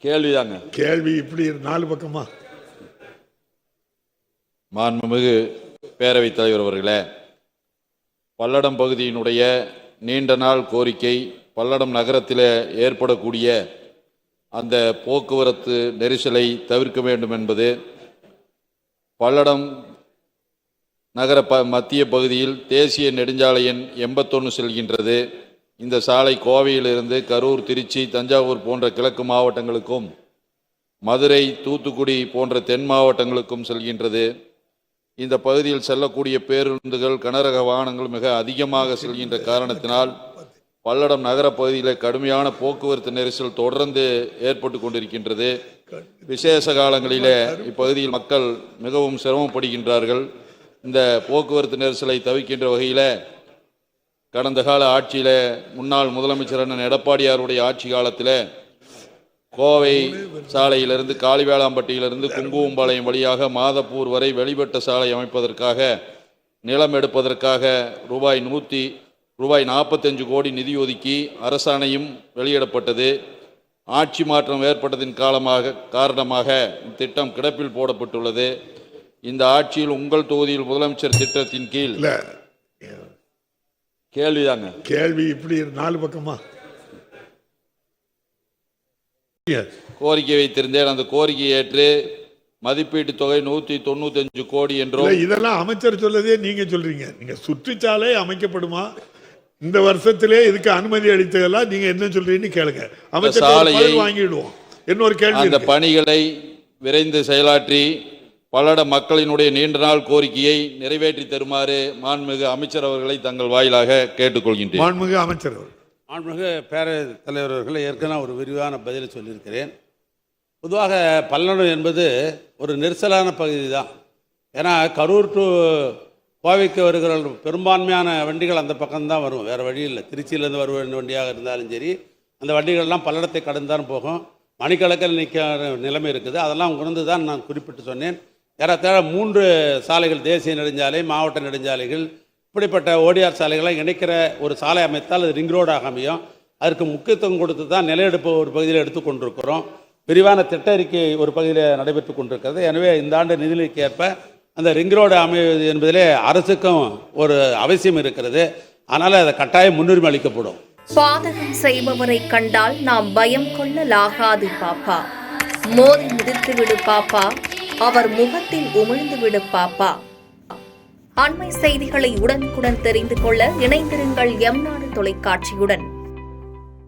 கேள்விதாங்க. கேள்வி இப்படி 4 பக்கமா? மாண்புமிகு பேரவைத் தலைவர் அவர்களே, பல்லடம் பகுதியினுடைய நீண்ட நாள் கோரிக்கை பல்லடம் நகரத்தில் ஏற்படக்கூடிய அந்த போக்குவரத்து நெரிசலை தவிர்க்க வேண்டும் என்பது. பல்லடம் நகர மத்திய பகுதியில் தேசிய நெடுஞ்சாலை எண் 81 செல்கின்றது. இந்த சாலை கோவையிலிருந்து கரூர், திருச்சி, தஞ்சாவூர் போன்ற கிழக்கு மாவட்டங்களுக்கும் மதுரை, தூத்துக்குடி போன்ற தென் மாவட்டங்களுக்கும் செல்கின்றது. இந்த பகுதியில் செல்லக்கூடிய பேருந்துகள், கனரக வாகனங்கள் மிக அதிகமாக செல்கின்ற காரணத்தினால் பல்லடம் நகர பகுதியில் கடுமையான போக்குவரத்து நெரிசல் தொடர்ந்து ஏற்பட்டு கொண்டிருக்கின்றது. விசேஷ காலங்களிலே இப்பகுதியில் மக்கள் மிகவும் சிரமப்படுகின்றார்கள். இந்த போக்குவரத்து நெரிசலை தவிர்க்கின்ற வகையில் கடந்த கால ஆட்சியில் முன்னாள் முதலமைச்சர் அண்ணன் எடப்பாடியாருடைய ஆட்சி காலத்தில் கோவை சாலையிலிருந்து காளிவேளாம்பட்டியிலிருந்து குங்குமம்பாளையம் வழியாக மாதப்பூர் வரை வெளிவட்ட சாலை அமைப்பதற்காக நிலம் எடுப்பதற்காக ரூபாய் 45 கோடி நிதி ஒதுக்கி அரசாணையும் வெளியிடப்பட்டது. ஆட்சி மாற்றம் ஏற்பட்டதின் காரணமாக திட்டம் கிடப்பில் போடப்பட்டுள்ளது. இந்த ஆட்சியில் உங்கள் தொகுதியில் முதலமைச்சர் திட்டத்தின் கீழ் கேள்விதாங்க. கேள்வி இப்படி 4 பக்கமா? கோரிக்கை வைத்திருந்தேன். அந்த கோரிக்கையை ஏற்று மதிப்பீட்டு தொகை 195 கோடி என்றும். இதெல்லாம் அமைச்சர் சொல்லதே நீங்க சொல்றீங்க. நீங்க சுற்றுச்சாலை அமைக்கப்படுமா இந்த வருஷத்திலே இதுக்கு அனுமதி அளித்ததெல்லாம் நீங்க என்ன சொல்றீங்கன்னு கேளுங்க. அமைச்சர் வாங்கிடுவோம். இன்னொரு கேள்வி, அந்த பணிகளை விரைந்து செயலாற்றி பல்லட மக்களினுடைய நீண்ட நாள் கோரிக்கையை நிறைவேற்றி தருமாறு மாண்புமிகு அமைச்சர் அவர்களை தங்கள் வாயிலாக கேட்டுக்கொள்கின்றேன். மாண்புமிகு அமைச்சர் அவர்கள். மாண்புமிகு பேரவைத் தலைவர் அவர்களை ஏற்கனவே ஒரு விரிவான பதிலை சொல்லியிருக்கிறேன். பொதுவாக பல்லடம் என்பது ஒரு நெரிசலான பகுதி தான். ஏன்னா கரூர் டு கோவைக்கு வருகிற பெரும்பான்மையான வண்டிகள் அந்த பக்கம்தான் வரும், வேறு வழி இல்லை. திருச்சியிலேருந்து வருவ வண்டியாக இருந்தாலும் சரி, அந்த வண்டிகள்லாம் பல்லடத்தை கடந்துதான் போகும். மணிக்கணக்கில் நிற்கிற நிலைமை இருக்குது. அதெல்லாம் உணர்ந்து தான் நான் குறிப்பிட்டு சொன்னேன். ஏறத்தாழ 3 சாலைகள், தேசிய நெடுஞ்சாலை, மாவட்ட நெடுஞ்சாலைகள், இப்படிப்பட்ட ஓடிஆர் சாலைகளை இணைக்கிற ஒரு சாலை அமைத்தால் அது ரிங் ரோடாக அமையும். அதற்கு முக்கியத்துவம் கொடுத்து தான் நிலையெடுப்பு ஒரு பகுதியில் எடுத்துக்கொண்டிருக்கிறோம். விரிவான திட்ட அறிக்கை ஒரு பகுதியில் நடைபெற்று கொண்டிருக்கிறது. எனவே இந்த ஆண்டு நிதிநிலைக்கு ஏற்ப அந்த ரிங் ரோடு அமைவது என்பதிலே அரசுக்கும் ஒரு அவசியம் இருக்கிறது. அதனால் அதை கட்டாயம் முன்னுரிமை அளிக்கப்படும். பாதகம் செய்பவரை கண்டால் நாம் பயம் கொள்ளலாகாது பாப்பா. மோதி மிதித்து விடு பாப்பா, அவர் முகத்தில் உமிழ்ந்து விடு பாப்பா. அண்மை செய்திகளை உடனுக்குடன் தெரிந்து கொள்ள இணைந்திருங்கள் எம் நாடு தொலைக்காட்சியுடன்.